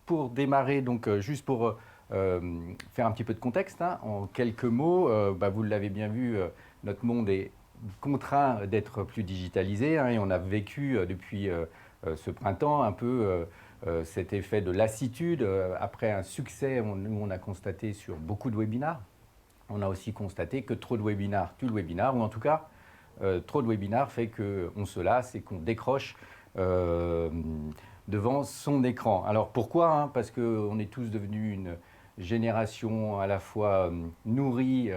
pour démarrer, donc juste pour faire un petit peu de contexte, hein, en quelques mots, vous l'avez bien vu, notre monde est contraint d'être plus digitalisé, hein, et on a vécu depuis ce printemps un peu cet effet de lassitude. Après un succès, on a constaté sur beaucoup de webinars. On a aussi constaté que trop de webinars tue le webinar, ou en tout cas, trop de webinars fait qu'on se lasse et qu'on décroche devant son écran. Alors pourquoi, hein? Parce qu'on est tous devenus une génération à la fois nourrie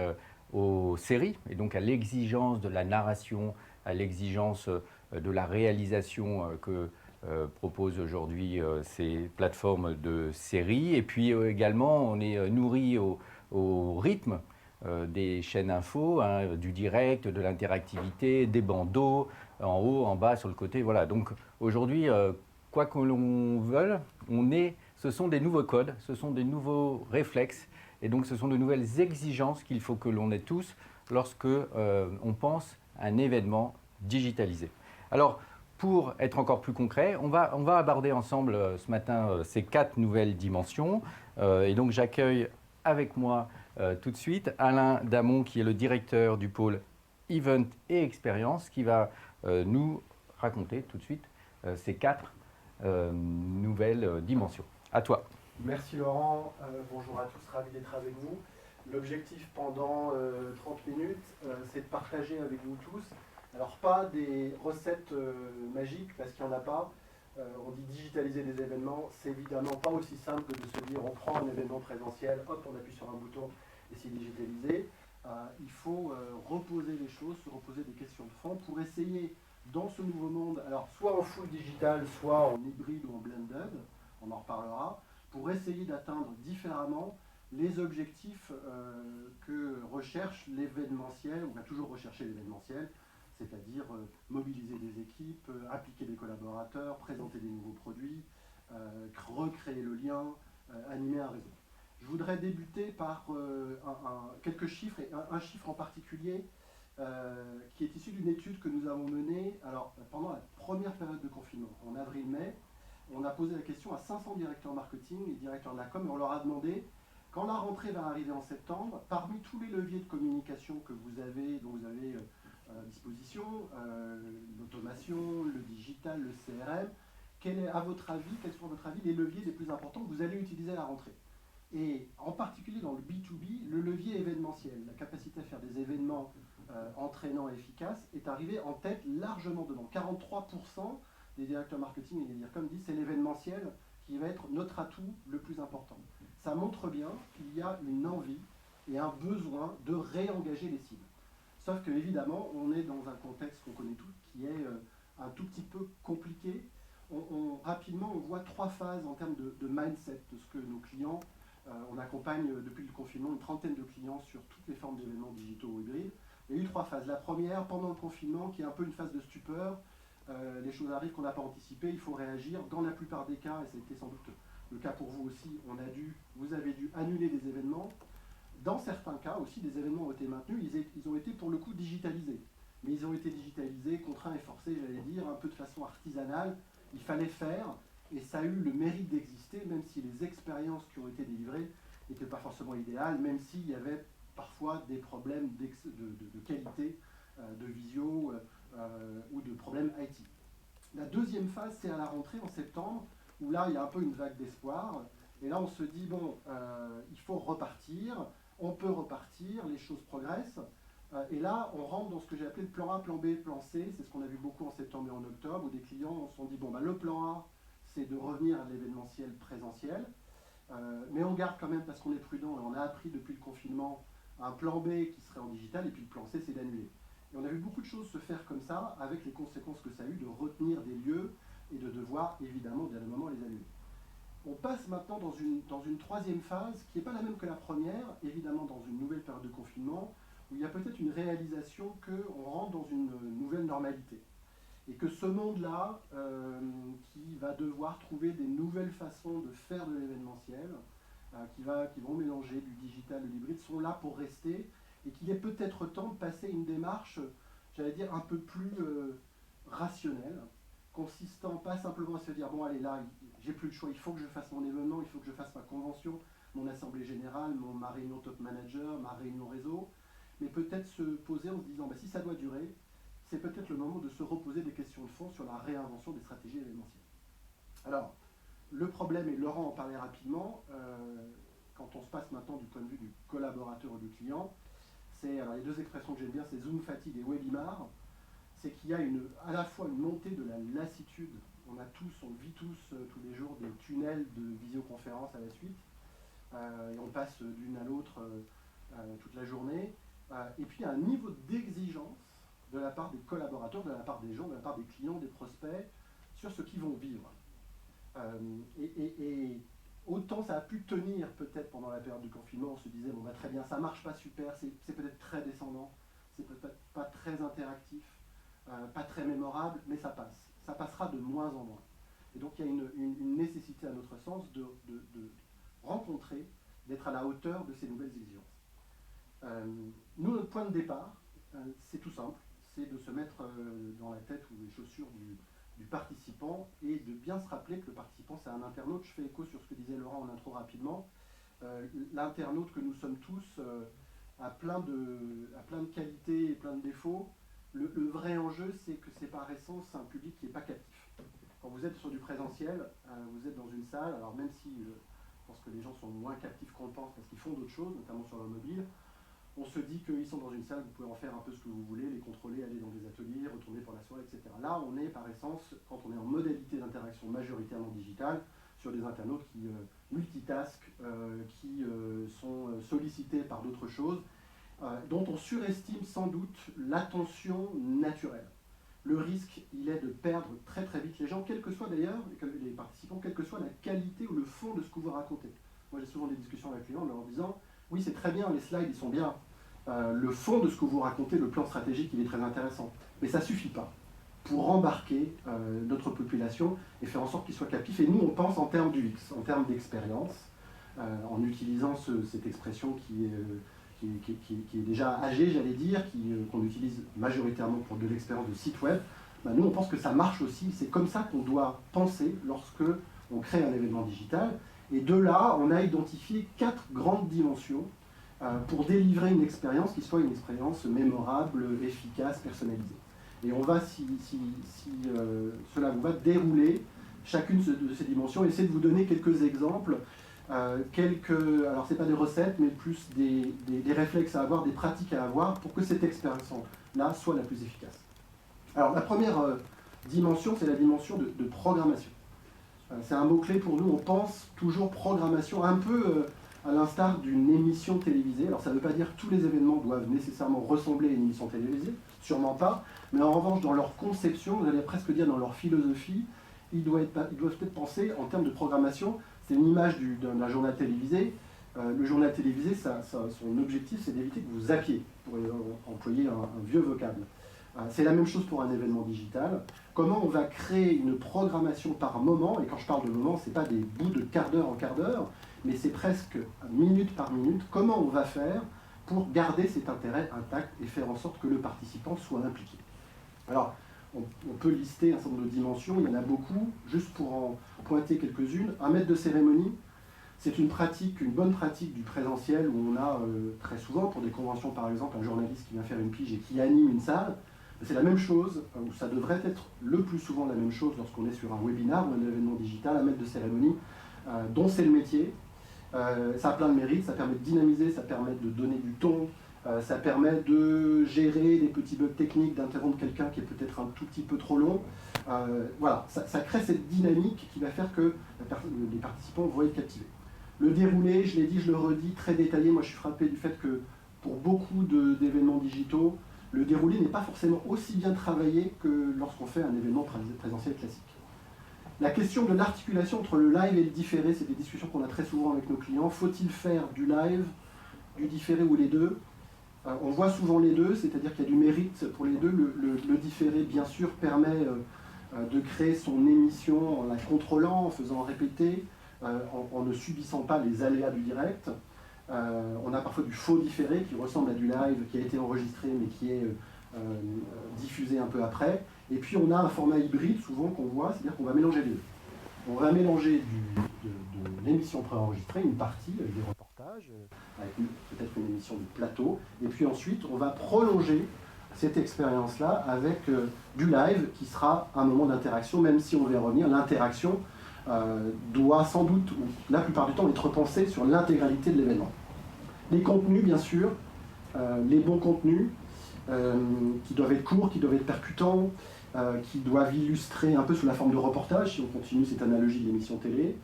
aux séries, et donc à l'exigence de la narration, à l'exigence de la réalisation que proposent aujourd'hui ces plateformes de séries. Et puis également, on est nourri au rythme des chaînes info, hein, du direct, de l'interactivité, des bandeaux, en haut, en bas, sur le côté. Voilà. Donc aujourd'hui, quoi que l'on veuille, ce sont des nouveaux codes, ce sont des nouveaux réflexes, et donc ce sont de nouvelles exigences qu'il faut que l'on ait tous lorsque on pense à un événement digitalisé. Alors, pour être encore plus concret, on va aborder ensemble ce matin ces 4 nouvelles dimensions. Et donc j'accueille avec moi tout de suite Alain Damon, qui est le directeur du pôle Event et Expérience, qui va nous raconter tout de suite ces 4 nouvelles dimensions. À toi. Merci Laurent, bonjour à tous, ravi d'être avec vous. L'objectif pendant 30 minutes, c'est de partager avec vous tous, alors pas des recettes magiques, parce qu'il n'y en a pas. On dit digitaliser des événements, c'est évidemment pas aussi simple que de se dire on prend un événement présentiel, hop, on appuie sur un bouton et c'est digitalisé. Il faut reposer les choses, se reposer des questions de fond pour essayer dans ce nouveau monde, alors soit en full digital, soit en hybride ou en blended, on en reparlera, pour essayer d'atteindre différemment les objectifs que recherche l'événementiel, on va toujours rechercher l'événementiel, c'est-à-dire mobiliser des équipes, impliquer des collaborateurs, présenter des nouveaux produits, recréer le lien, animer un réseau. Je voudrais débuter par quelques chiffres, et un chiffre en particulier qui est issu d'une étude que nous avons menée pendant la première période de confinement, en avril-mai. On a posé la question à 500 directeurs marketing et directeurs de la com, et on leur a demandé, quand la rentrée va arriver en septembre, parmi tous les leviers de communication que vous avez, dont vous avez à disposition, l'automation, le digital, le CRM, quels sont à votre avis les leviers les plus importants que vous allez utiliser à la rentrée? Et en particulier dans le B2B, le levier événementiel, la capacité à faire des événements entraînants et efficaces, est arrivé en tête largement devant. 43% des directeurs marketing et des directeurs disent c'est l'événementiel qui va être notre atout le plus important. Ça montre bien qu'il y a une envie et un besoin de réengager les cibles. Sauf que évidemment, on est dans un contexte qu'on connaît tous, qui est un tout petit peu compliqué. Rapidement, on voit 3 phases en termes de mindset de ce que nos clients, on accompagne depuis le confinement une trentaine de clients sur toutes les formes d'événements digitaux ou hybrides. Il y a eu 3 phases. La première, pendant le confinement, qui est un peu une phase de stupeur. Les choses arrivent qu'on n'a pas anticipées, il faut réagir. Dans la plupart des cas, et ça a été sans doute le cas pour vous aussi, vous avez dû annuler des événements. Dans certains cas aussi, des événements ont été maintenus, ils ont été pour le coup digitalisés. Mais ils ont été digitalisés, contraints et forcés, j'allais dire, un peu de façon artisanale. Il fallait faire, et ça a eu le mérite d'exister, même si les expériences qui ont été délivrées n'étaient pas forcément idéales, même s'il y avait parfois des problèmes de qualité, de visio ou de problèmes IT. La deuxième phase, c'est à la rentrée en septembre, où là, il y a un peu une vague d'espoir. Et là, on se dit, bon, il faut repartir, on peut repartir, les choses progressent. Et là, on rentre dans ce que j'ai appelé le plan A, plan B, plan C. C'est ce qu'on a vu beaucoup en septembre et en octobre, où des clients se sont dit, bon, le plan A, c'est de revenir à l'événementiel présentiel. Mais on garde quand même, parce qu'on est prudent, et on a appris depuis le confinement, un plan B qui serait en digital, et puis le plan C, c'est d'annuler. Et on a vu beaucoup de choses se faire comme ça, avec les conséquences que ça a eu de retenir des lieux et de devoir, évidemment, au dernier moment, les annuler. On passe maintenant dans une troisième phase, qui n'est pas la même que la première, évidemment dans une nouvelle période de confinement, où il y a peut-être une réalisation qu'on rentre dans une nouvelle normalité. Et que ce monde-là, qui va devoir trouver des nouvelles façons de faire de l'événementiel, qui vont mélanger du digital et de l'hybride, sont là pour rester, et qu'il est peut-être temps de passer une démarche, j'allais dire, un peu plus rationnelle, consistant pas simplement à se dire, bon allez là, j'ai plus le choix, il faut que je fasse mon événement, il faut que je fasse ma convention, mon assemblée générale, ma réunion top manager, ma réunion réseau, mais peut-être se poser en se disant, si ça doit durer, c'est peut-être le moment de se reposer des questions de fond sur la réinvention des stratégies événementielles. Alors, le problème, et Laurent en parlait rapidement, quand on se passe maintenant du point de vue du collaborateur ou du client, alors les deux expressions que j'aime bien, c'est Zoom fatigue et webinar, c'est qu'il y a à la fois une montée de la lassitude, on vit tous tous les jours des tunnels de visioconférence à la suite, et on passe d'une à l'autre toute la journée, et puis il y a un niveau d'exigence de la part des collaborateurs, de la part des gens, de la part des clients, des prospects, sur ce qu'ils vont vivre. Et autant ça a pu tenir peut-être pendant la période du confinement, on se disait, bon très bien, ça marche pas super, c'est peut-être très descendant, c'est peut-être pas très interactif, pas très mémorable, mais ça passe. Ça passera de moins en moins. Et donc il y a une nécessité à notre sens de rencontrer, d'être à la hauteur de ces nouvelles exigences. Nous, notre point de départ, c'est tout simple, c'est de se mettre dans la tête ou les chaussures du participant et de bien se rappeler que le participant, c'est un internaute. Je fais écho sur ce que disait Laurent en intro rapidement. L'internaute que nous sommes tous a plein de qualités et plein de défauts. Le vrai enjeu, c'est que c'est par essence un public qui n'est pas captif. Quand vous êtes sur du présentiel, vous êtes dans une salle, alors même si je pense que les gens sont moins captifs qu'on le pense parce qu'ils font d'autres choses, notamment sur leur mobile, on se dit qu'ils sont dans une salle, vous pouvez en faire un peu ce que vous voulez, les contrôler, aller dans des ateliers, retourner pour la soirée, etc. Là, on est par essence, quand on est en modalité d'interaction majoritairement digitale, sur des internautes qui multitaskent, qui sont sollicités par d'autres choses, dont on surestime sans doute l'attention naturelle. Le risque, il est de perdre très très vite les gens, quel que soit d'ailleurs, les participants, quelle que soit la qualité ou le fond de ce que vous racontez. Moi j'ai souvent des discussions avec les gens en leur disant, oui c'est très bien, les slides ils sont bien, le fond de ce que vous racontez, le plan stratégique, il est très intéressant, mais ça ne suffit pas pour embarquer notre population et faire en sorte qu'ils soient captifs. Et nous on pense en termes d'UX, en termes d'expérience, en utilisant cette expression qui est déjà âgée, j'allais dire, qu'on utilise majoritairement pour de l'expérience de site web. Nous on pense que ça marche aussi, c'est comme ça qu'on doit penser lorsque on crée un événement digital. Et de là, on a identifié 4 grandes dimensions pour délivrer une expérience qui soit une expérience mémorable, efficace, personnalisée. Et on va, si cela vous va, dérouler chacune de ces dimensions et essayer de vous donner quelques exemples, alors ce n'est pas des recettes, mais plus des réflexes à avoir, des pratiques à avoir pour que cette expérience-là soit la plus efficace. Alors la première dimension, c'est la dimension de programmation. C'est un mot-clé pour nous, on pense toujours programmation, un peu à l'instar d'une émission télévisée. Alors ça ne veut pas dire que tous les événements doivent nécessairement ressembler à une émission télévisée, sûrement pas, mais en revanche dans leur conception, vous allez presque dire dans leur philosophie, ils doivent peut-être penser en termes de programmation. C'est une image d'un journal télévisé. Le journal télévisé, son objectif c'est d'éviter que vous zappiez, pour employer un vieux vocable. C'est la même chose pour un événement digital. Comment on va créer une programmation par moment, et quand je parle de moment, ce n'est pas des bouts de quart d'heure en quart d'heure, mais c'est presque minute par minute. Comment on va faire pour garder cet intérêt intact et faire en sorte que le participant soit impliqué. Alors, on peut lister un certain nombre de dimensions, il y en a beaucoup, juste pour en pointer quelques-unes. Un maître de cérémonie, c'est une bonne pratique du présentiel où on a très souvent, pour des conventions par exemple, un journaliste qui vient faire une pige et qui anime une salle. C'est la même chose, ou ça devrait être le plus souvent la même chose lorsqu'on est sur un webinar ou un événement digital, un maître de cérémonie, dont c'est le métier. Ça a plein de mérites, ça permet de dynamiser, ça permet de donner du ton, ça permet de gérer les petits bugs techniques, d'interrompre quelqu'un qui est peut-être un tout petit peu trop long. Voilà, ça crée cette dynamique qui va faire que les participants vont être captivés. Le déroulé, je l'ai dit, je le redis, très détaillé. Moi je suis frappé du fait que pour beaucoup d'événements digitaux, le déroulé n'est pas forcément aussi bien travaillé que lorsqu'on fait un événement présentiel classique. La question de l'articulation entre le live et le différé, c'est des discussions qu'on a très souvent avec nos clients. Faut-il faire du live, du différé ou les deux? On voit souvent les deux, c'est-à-dire qu'il y a du mérite pour les deux. Le différé, bien sûr, permet de créer son émission en la contrôlant, en faisant répéter, en ne subissant pas les aléas du direct. On a parfois du faux différé qui ressemble à du live, qui a été enregistré mais qui est diffusé un peu après. Et puis on a un format hybride souvent qu'on voit, c'est-à-dire qu'on va mélanger les deux. On va mélanger de l'émission préenregistrée, une partie avec des reportages, avec peut-être une émission de plateau, et puis ensuite on va prolonger cette expérience-là avec du live qui sera un moment d'interaction, même si on va y revenir, l'interaction doit sans doute, ou la plupart du temps, être repensée sur l'intégralité de l'événement. Les contenus, bien sûr, les bons contenus, qui doivent être courts, qui doivent être percutants, qui doivent illustrer un peu sous la forme de reportage, si on continue cette analogie de l'émission télé.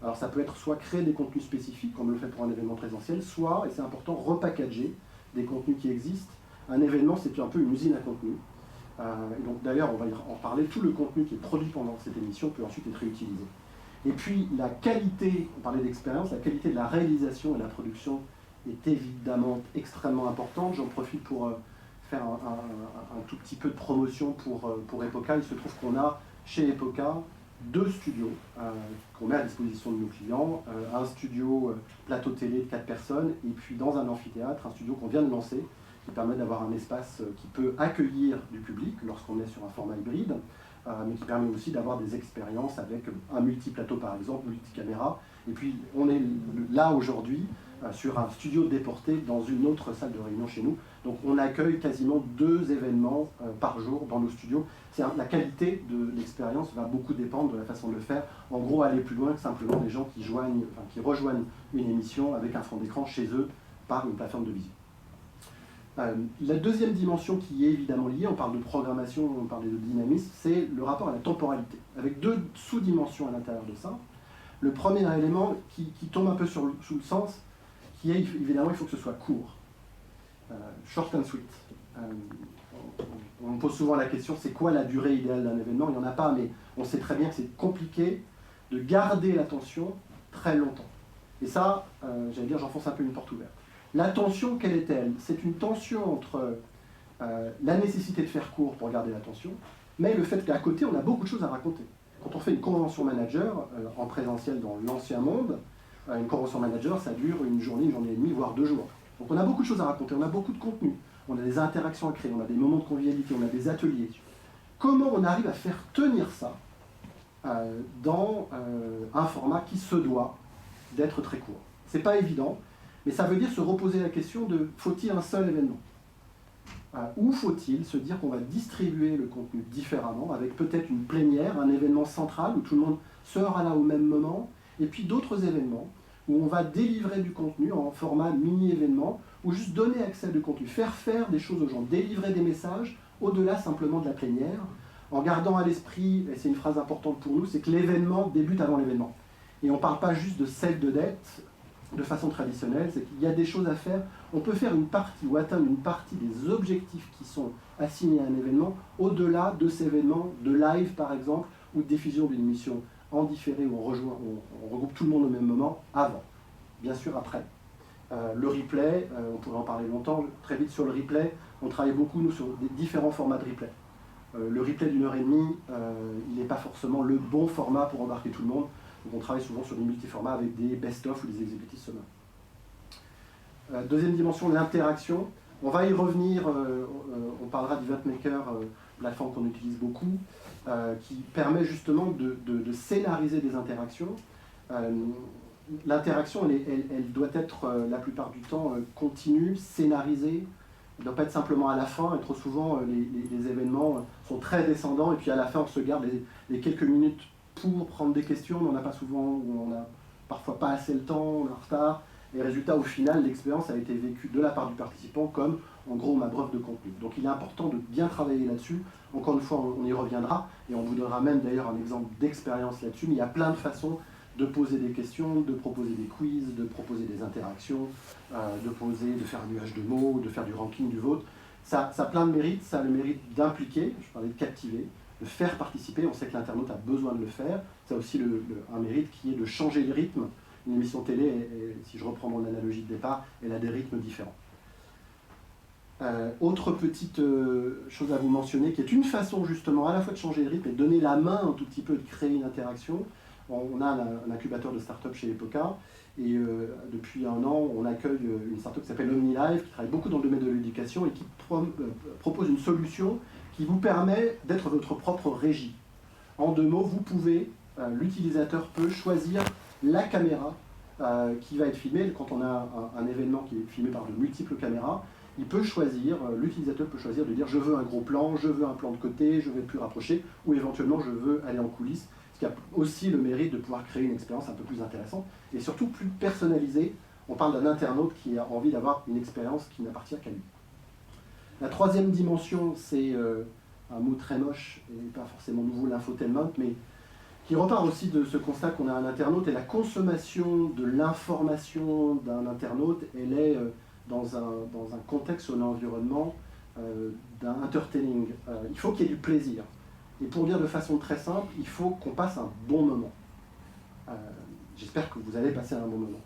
Alors ça peut être soit créer des contenus spécifiques, comme on le fait pour un événement présentiel, soit, et c'est important, repackager des contenus qui existent. Un événement, c'est un peu une usine à contenu. Et donc d'ailleurs, on va en parler, tout le contenu qui est produit pendant cette émission peut ensuite être réutilisé. Et puis la qualité, on parlait d'expérience, la qualité de la réalisation et de la production est évidemment extrêmement importante. J'en profite pour faire un tout petit peu de promotion pour Epoca. Il se trouve qu'on a chez Epoca 2 studios qu'on met à disposition de nos clients. Un studio plateau télé de 4 personnes et puis dans un amphithéâtre, un studio qu'on vient de lancer qui permet d'avoir un espace qui peut accueillir du public lorsqu'on est sur un format hybride, mais qui permet aussi d'avoir des expériences avec un multiplateau par exemple, multicaméra. Et puis on est là aujourd'hui sur un studio déporté dans une autre salle de réunion chez nous. Donc on accueille quasiment 2 événements par jour dans nos studios. La qualité de l'expérience va beaucoup dépendre de la façon de le faire. En gros, aller plus loin que simplement des gens qui rejoignent une émission avec un fond d'écran chez eux par une plateforme de visio. La deuxième dimension qui est évidemment liée, on parle de programmation, on parle de dynamisme, c'est le rapport à la temporalité, avec 2 sous-dimensions à l'intérieur de ça. Le premier élément qui tombe un peu sous le sens, qui est évidemment il faut que ce soit court, short and sweet. On me pose souvent la question, c'est quoi la durée idéale d'un événement? Il n'y en a pas, mais on sait très bien que c'est compliqué de garder l'attention très longtemps. Et ça, j'allais dire, j'enfonce un peu une porte ouverte. La tension, quelle est-elle? C'est une tension entre la nécessité de faire court pour garder l'attention, mais le fait qu'à côté, on a beaucoup de choses à raconter. Quand on fait une convention manager, en présentiel dans l'ancien monde, une convention manager, ça dure une journée et demie, voire 2 jours. Donc on a beaucoup de choses à raconter, on a beaucoup de contenu, on a des interactions à créer, on a des moments de convivialité, on a des ateliers. Comment on arrive à faire tenir ça dans un format qui se doit d'être très court? C'est pas évident. Mais ça veut dire se reposer la question de faut-il un seul événement? Ou faut-il se dire qu'on va distribuer le contenu différemment, avec peut-être une plénière, un événement central où tout le monde sera là au même moment, et puis d'autres événements où on va délivrer du contenu en format mini-événement, ou juste donner accès à du contenu, faire des choses aux gens, délivrer des messages au-delà simplement de la plénière, en gardant à l'esprit, et c'est une phrase importante pour nous, c'est que l'événement débute avant l'événement. Et on ne parle pas juste de save the date, de façon traditionnelle, c'est qu'il y a des choses à faire. On peut faire une partie ou atteindre une partie des objectifs qui sont assignés à un événement au-delà de ces événements de live par exemple ou de diffusion d'une émission en différé où on regroupe tout le monde au même moment avant, bien sûr après. Le replay, on pourrait en parler longtemps, très vite sur le replay, on travaille beaucoup nous sur des différents formats de replay. Le replay d'1 heure et demie, il n'est pas forcément le bon format pour embarquer tout le monde. Donc on travaille souvent sur des multiformats avec des best-of ou des executive summary. Deuxième dimension, l'interaction. On va y revenir, on parlera d'EventMaker, plateforme qu'on utilise beaucoup, qui permet justement de scénariser des interactions. L'interaction, elle doit être la plupart du temps continue, scénarisée. Elle ne doit pas être simplement à la fin, et trop souvent les événements sont très descendants, et puis à la fin on se garde les quelques minutes pour prendre des questions, mais on n'a pas souvent, ou on n'a parfois pas assez le temps, on est en retard, et résultat, au final, l'expérience a été vécue de la part du participant comme, en gros, ma brève de contenu. Donc il est important de bien travailler là-dessus. Encore une fois, on y reviendra, et on vous donnera même d'ailleurs un exemple d'expérience là-dessus, mais il y a plein de façons de poser des questions, de proposer des quiz, de proposer des interactions, de faire un nuage de mots, de faire du ranking du vote. Ça a plein de mérites, ça a le mérite d'impliquer, je parlais de captiver, de faire participer, on sait que l'internaute a besoin de le faire, ça a aussi un mérite qui est de changer le rythme. Une émission télé, si je reprends mon analogie de départ, elle a des rythmes différents. Autre petite chose à vous mentionner, qui est une façon justement à la fois de changer le rythme et de donner la main un tout petit peu, de créer une interaction. On a un incubateur de start-up chez Epoca, et depuis 1 an, on accueille une start-up qui s'appelle OmniLive, qui travaille beaucoup dans le domaine de l'éducation et qui propose une solution qui vous permet d'être votre propre régie. En 2 mots, vous pouvez, l'utilisateur peut choisir la caméra qui va être filmée. Quand on a un événement qui est filmé par de multiples caméras, il peut choisir, l'utilisateur peut choisir de dire je veux un gros plan, je veux un plan de côté, je veux être plus rapproché, ou éventuellement je veux aller en coulisses, ce qui a aussi le mérite de pouvoir créer une expérience un peu plus intéressante et surtout plus personnalisée. On parle d'un internaute qui a envie d'avoir une expérience qui n'appartient qu'à lui. La 3e dimension, c'est un mot très moche et pas forcément nouveau, l'infotainment, mais qui repart aussi de ce constat qu'on a un internaute, et la consommation de l'information d'un internaute, elle est dans un contexte ou un environnement d'un entertaining. Il faut qu'il y ait du plaisir. Et pour dire de façon très simple, il faut qu'on passe un bon moment. J'espère que vous allez passer un bon moment.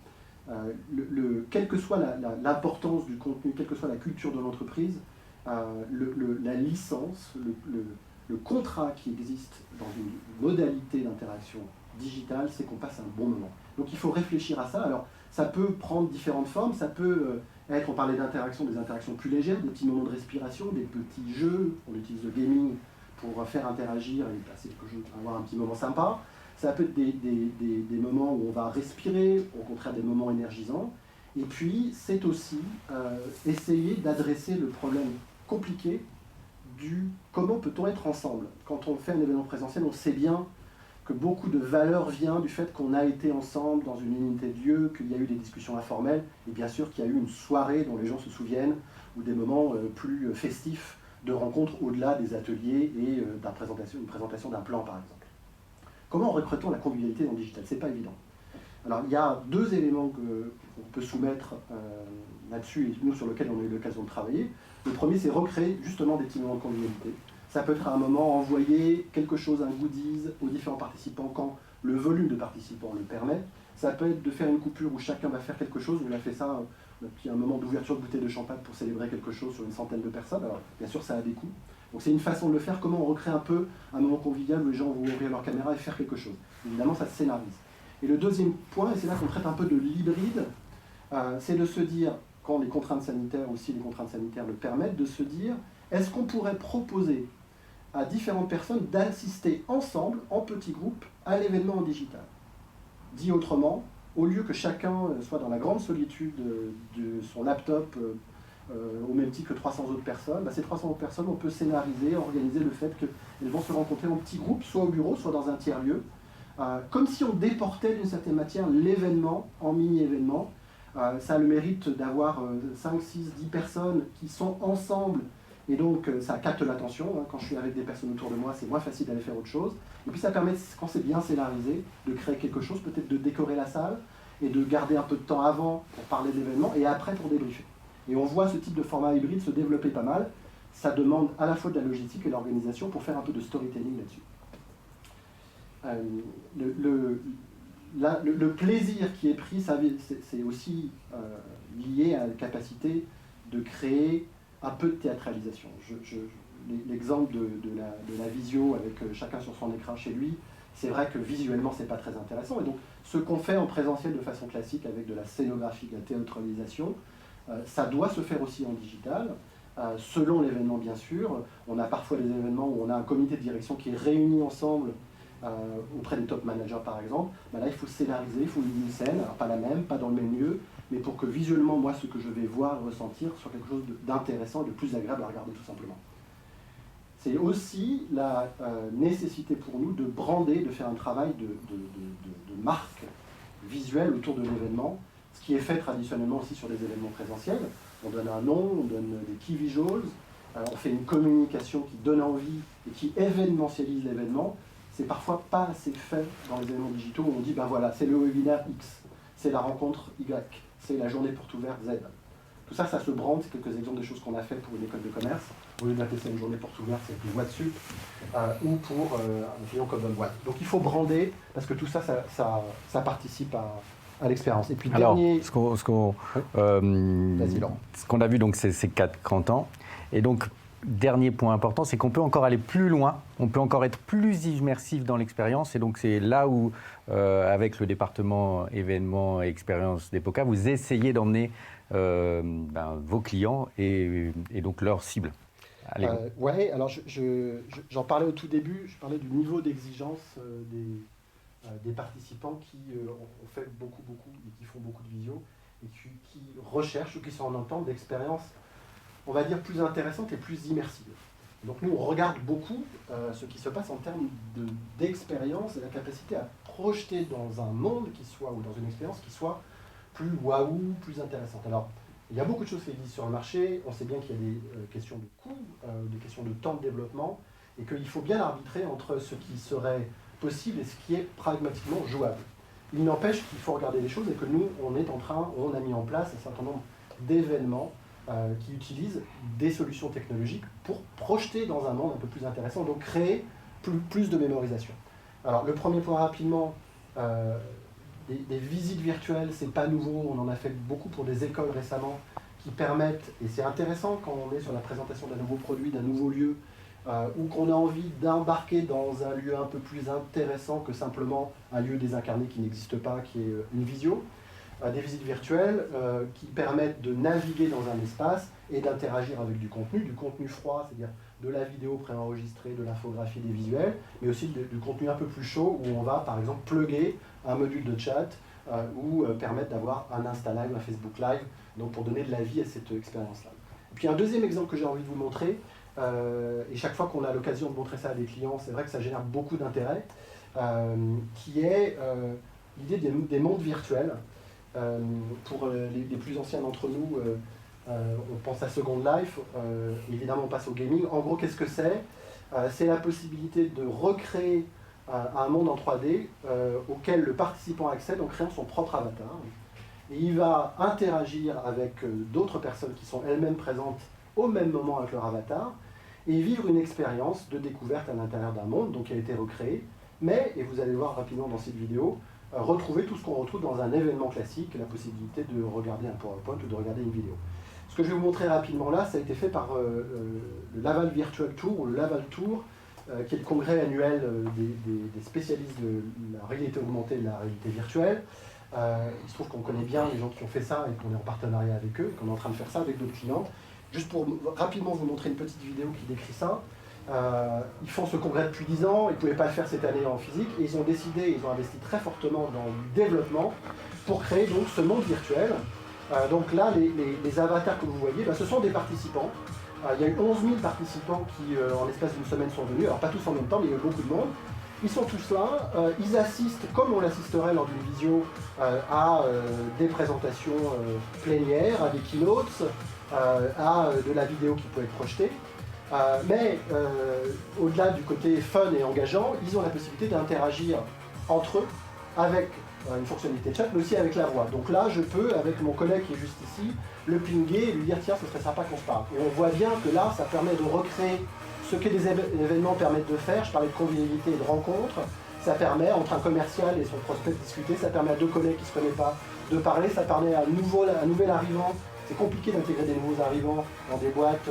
Quelle que soit l'importance du contenu, quelle que soit la culture de l'entreprise, la licence, le contrat qui existe dans une modalité d'interaction digitale, c'est qu'on passe un bon moment. Donc il faut réfléchir à ça. Alors ça peut prendre différentes formes, ça peut être, on parlait d'interaction, des interactions plus légères, des petits moments de respiration, des petits jeux, on utilise le gaming pour faire interagir et passer quelque chose, avoir un petit moment sympa. Ça peut être des moments où on va respirer, au contraire des moments énergisants. Et puis c'est aussi essayer d'adresser le problème compliqué du comment peut-on être ensemble. Quand on fait un événement présentiel, on sait bien que beaucoup de valeur vient du fait qu'on a été ensemble dans une unité de lieu, qu'il y a eu des discussions informelles, et bien sûr qu'il y a eu une soirée dont les gens se souviennent, ou des moments plus festifs de rencontres au-delà des ateliers et une présentation d'un plan par exemple. Comment recrute-t-on la convivialité dans le digital? C'est pas évident. Alors il y a 2 éléments qu'on peut soumettre là-dessus, et nous sur lesquels on a eu l'occasion de travailler. Le premier, c'est recréer justement des petits moments de convivialité. Ça peut être à un moment envoyer quelque chose, un goodies, aux différents participants quand le volume de participants le permet. Ça peut être de faire une coupure où chacun va faire quelque chose. On a fait ça, un moment d'ouverture de bouteille de champagne pour célébrer quelque chose sur une centaine de personnes. Alors bien sûr, ça a des coûts. Donc c'est une façon de le faire. Comment on recrée un peu un moment convivial où les gens vont ouvrir leur caméra et faire quelque chose. Évidemment, ça se scénarise. Et le deuxième point, et c'est là qu'on traite un peu de l'hybride, c'est de se dire, quand les contraintes sanitaires, aussi les contraintes sanitaires le permettent, de se dire, est-ce qu'on pourrait proposer à différentes personnes d'assister ensemble, en petits groupes, à l'événement en digital. Dit autrement, au lieu que chacun soit dans la grande solitude de son laptop, au même titre que 300 autres personnes, ces 300 autres personnes, on peut scénariser, organiser le fait qu'elles vont se rencontrer en petits groupes, soit au bureau, soit dans un tiers-lieu, comme si on déportait d'une certaine matière l'événement en mini-événement. Ça a le mérite d'avoir 5, 6, 10 personnes qui sont ensemble. Et donc, ça capte l'attention. Quand je suis avec des personnes autour de moi, c'est moins facile d'aller faire autre chose. Et puis, ça permet, quand c'est bien scénarisé, de créer quelque chose, peut-être de décorer la salle et de garder un peu de temps avant pour parler de l'événement et après pour débriefer. Et on voit ce type de format hybride se développer pas mal. Ça demande à la fois de la logistique et de l'organisation pour faire un peu de storytelling là-dessus. Le plaisir qui est pris, c'est aussi lié à la capacité de créer un peu de théâtralisation. L'exemple de la visio avec chacun sur son écran chez lui, c'est vrai que visuellement c'est pas très intéressant. Et donc ce qu'on fait en présentiel de façon classique avec de la scénographie, de la théâtralisation, ça doit se faire aussi en digital, selon l'événement bien sûr. On a parfois des événements où on a un comité de direction qui est réuni ensemble auprès des top managers par exemple. Là il faut scénariser, il faut une scène, alors pas la même, pas dans le même lieu, mais pour que visuellement, moi, ce que je vais voir et ressentir soit quelque chose d'intéressant et de plus agréable à regarder, tout simplement. C'est aussi la nécessité pour nous de brander, de faire un travail de marque visuelle autour de l'événement, ce qui est fait traditionnellement aussi sur les événements présentiels. On donne un nom, on donne des key visuals, on fait une communication qui donne envie et qui événementialise l'événement. C'est parfois pas assez fait dans les événements digitaux où on dit, ben voilà, c'est le webinaire X, c'est la rencontre Y, c'est la journée porte ouverte Z. Tout ça, ça se brande, c'est quelques exemples de choses qu'on a fait pour une école de commerce. Au lieu d'appeler ça une journée porte ouverte, c'est une voie dessus, ou pour un client comme une boîte. Donc il faut brander, parce que tout ça, ça participe à l'expérience. Et puis alors, dernier... ce qu'on a vu, donc, c'est ces 4 grands temps. Et donc, dernier point important, c'est qu'on peut encore aller plus loin, on peut encore être plus immersif dans l'expérience. Et donc, c'est là où, avec le département événements et expériences d'EPOCA, vous essayez d'emmener vos clients et donc leurs cibles. Allez, Ouais, alors j'en parlais au tout début, je parlais du niveau d'exigence des participants qui ont fait beaucoup, et qui font beaucoup de visio, et qui recherchent ou qui sont en attente d'expériences, on va dire, plus intéressantes et plus immersives. Donc nous, on regarde beaucoup ce qui se passe en termes d'expérience et la capacité à projeter dans un monde qui soit, ou dans une expérience qui soit plus waouh, plus intéressante. Alors, il y a beaucoup de choses qui existent sur le marché, on sait bien qu'il y a des questions de coût, des questions de temps de développement, et qu'il faut bien arbitrer entre ce qui serait possible et ce qui est pragmatiquement jouable. Il n'empêche qu'il faut regarder les choses et que nous, on a mis en place un certain nombre d'événements qui utilisent des solutions technologiques pour projeter dans un monde un peu plus intéressant, donc créer plus de mémorisation. Alors, le premier point rapidement, des visites virtuelles, c'est pas nouveau, on en a fait beaucoup pour des écoles récemment, qui permettent, et c'est intéressant quand on est sur la présentation d'un nouveau produit, d'un nouveau lieu, ou qu'on a envie d'embarquer dans un lieu un peu plus intéressant que simplement un lieu désincarné qui n'existe pas, qui est une visio, des visites virtuelles qui permettent de naviguer dans un espace et d'interagir avec du contenu froid, c'est-à-dire de la vidéo préenregistrée, de l'infographie, des visuels, mais aussi du contenu un peu plus chaud où on va par exemple plugger un module de chat ou permettre d'avoir un Insta Live, un Facebook Live, donc pour donner de la vie à cette expérience-là. Et puis un deuxième exemple que j'ai envie de vous montrer, et chaque fois qu'on a l'occasion de montrer ça à des clients, c'est vrai que ça génère beaucoup d'intérêt, qui est l'idée des mondes virtuels. Pour les plus anciens d'entre nous, on pense à Second Life, évidemment on passe au gaming. En gros, qu'est-ce que c'est? C'est la possibilité de recréer un monde en 3D auquel le participant accède en créant son propre avatar. Et il va interagir avec d'autres personnes qui sont elles-mêmes présentes au même moment avec leur avatar et vivre une expérience de découverte à l'intérieur d'un monde donc qui a été recréé, mais, et vous allez le voir rapidement dans cette vidéo, retrouver tout ce qu'on retrouve dans un événement classique, la possibilité de regarder un PowerPoint ou de regarder une vidéo. Ce que je vais vous montrer rapidement là, ça a été fait par le Laval Virtual Tour, ou le Laval Tour, qui est le congrès annuel des spécialistes de la réalité augmentée et de la réalité virtuelle. Il se trouve qu'on connaît bien les gens qui ont fait ça et qu'on est en partenariat avec eux, et qu'on est en train de faire ça avec d'autres clients. Juste pour rapidement vous montrer une petite vidéo qui décrit ça. Ils font ce congrès depuis 10 ans, ils ne pouvaient pas le faire cette année en physique, et ils ont décidé, ils ont investi très fortement dans le développement pour créer donc ce monde virtuel. Donc là, les avatars que vous voyez, ce sont des participants. Il y a eu 11 000 participants qui, en l'espace d'une semaine, sont venus. Alors pas tous en même temps, mais il y a eu beaucoup de monde. Ils sont tous là, ils assistent, comme on l'assisterait lors d'une visio, à des présentations plénières, à des keynotes, à de la vidéo qui peut être projetée. Mais au-delà du côté fun et engageant, ils ont la possibilité d'interagir entre eux avec une fonctionnalité de chat, mais aussi avec la voix. Donc là, je peux, avec mon collègue qui est juste ici, le pinguer et lui dire tiens, ce serait sympa qu'on se parle. Et on voit bien que là, ça permet de recréer ce que des événements permettent de faire. Je parlais de convivialité et de rencontre. Ça permet, entre un commercial et son prospect, de discuter. Ça permet à deux collègues qui ne se connaissent pas de parler. Ça permet à un nouvel arrivant. C'est compliqué d'intégrer des nouveaux arrivants dans des boîtes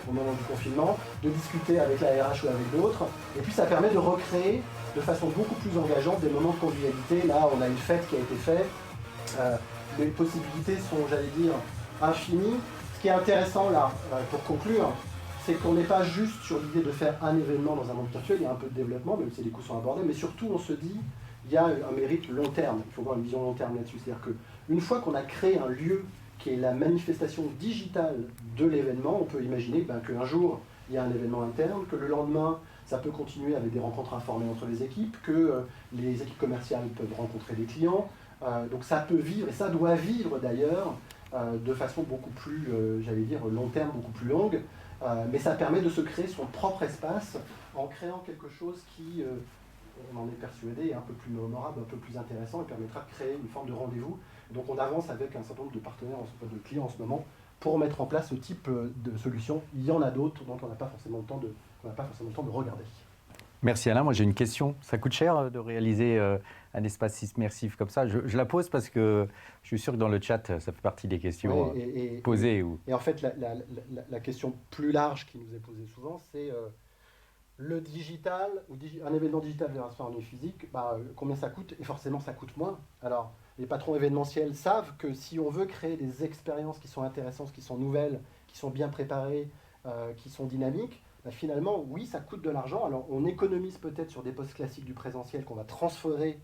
au moment du confinement, de discuter avec la RH ou avec d'autres. Et puis ça permet de recréer de façon beaucoup plus engageante des moments de convivialité. Là, on a une fête qui a été faite. Les possibilités sont, j'allais dire, infinies. Ce qui est intéressant là, pour conclure, c'est qu'on n'est pas juste sur l'idée de faire un événement dans un monde virtuel, il y a un peu de développement, même si les coûts sont abordés, mais surtout on se dit, il y a un mérite long terme, il faut avoir une vision long terme là-dessus. C'est-à-dire qu'une fois qu'on a créé un lieu qui est la manifestation digitale de l'événement, on peut imaginer qu'un jour, il y a un événement interne, que le lendemain, ça peut continuer avec des rencontres informelles entre les équipes, que les équipes commerciales peuvent rencontrer des clients. Donc ça peut vivre, et ça doit vivre d'ailleurs, de façon beaucoup plus, j'allais dire, long terme, beaucoup plus longue. Mais ça permet de se créer son propre espace en créant quelque chose qui, on en est persuadé, est un peu plus mémorable, un peu plus intéressant et permettra de créer une forme de rendez-vous. Donc on avance avec un certain nombre de partenaires, de clients en ce moment, pour mettre en place ce type de solution. Il y en a d'autres dont on n'a pas forcément le temps de regarder. Merci Alain, moi j'ai une question. Ça coûte cher de réaliser un espace immersif comme ça? Je la pose parce que je suis sûr que dans le chat, ça fait partie des questions posées. Et en fait, la question plus large qui nous est posée souvent, c'est le digital, ou un événement digital versus un événement physique, combien ça coûte? Et forcément, ça coûte moins. Alors, les patrons événementiels savent que si on veut créer des expériences qui sont intéressantes, qui sont nouvelles, qui sont bien préparées, qui sont dynamiques, finalement, oui, ça coûte de l'argent. Alors, on économise peut-être sur des postes classiques du présentiel qu'on va transférer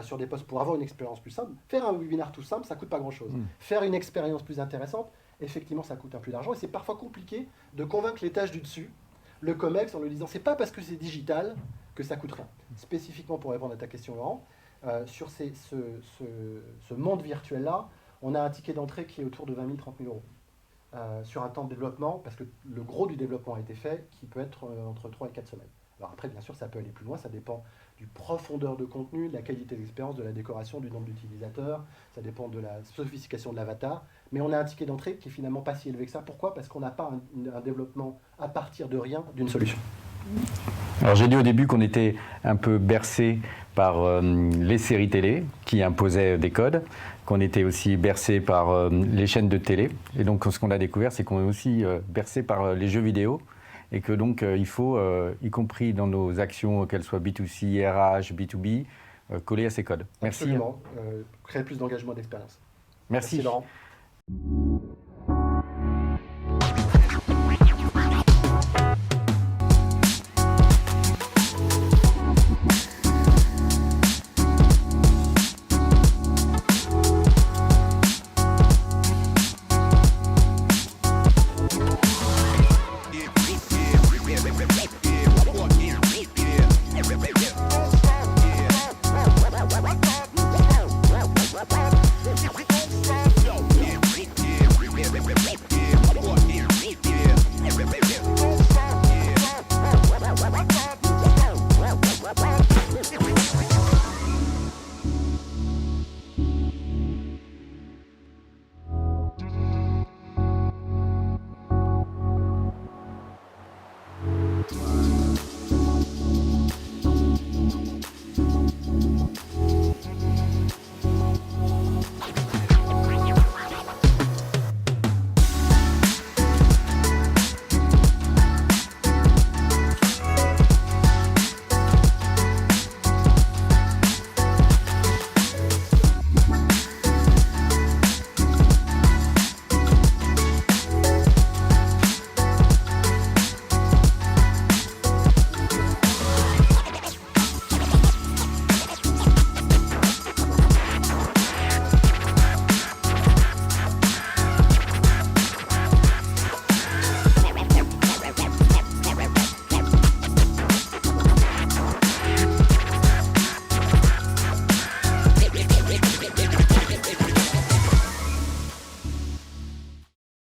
sur des postes pour avoir une expérience plus simple. Faire un webinaire tout simple, ça ne coûte pas grand-chose. Faire une expérience plus intéressante, effectivement, ça coûte un peu d'argent. Et c'est parfois compliqué de convaincre les tâches du dessus, le COMEX, en lui disant, c'est pas parce que c'est digital que ça coûte rien. Spécifiquement pour répondre à ta question, Laurent, sur ce monde virtuel-là, on a un ticket d'entrée qui est autour de 20 000, 30 000 euros. Sur un temps de développement, parce que le gros du développement a été fait, qui peut être entre 3 et 4 semaines. Alors après, bien sûr, ça peut aller plus loin, ça dépend du profondeur de contenu, de la qualité d'expérience, de la décoration, du nombre d'utilisateurs, ça dépend de la sophistication de l'avatar, mais on a un ticket d'entrée qui est finalement pas si élevé que ça. Pourquoi ? Parce qu'on n'a pas un développement à partir de rien d'une solution. Alors j'ai dit au début qu'on était un peu bercé par les séries télé qui imposaient des codes, qu'on était aussi bercé par les chaînes de télé. Et donc ce qu'on a découvert, c'est qu'on est aussi bercé par les jeux vidéo. Et que donc il faut, y compris dans nos actions, qu'elles soient B2C, RH, B2B, coller à ces codes. Merci. Absolument. Créer plus d'engagement et d'expérience. Merci Merci Laurent.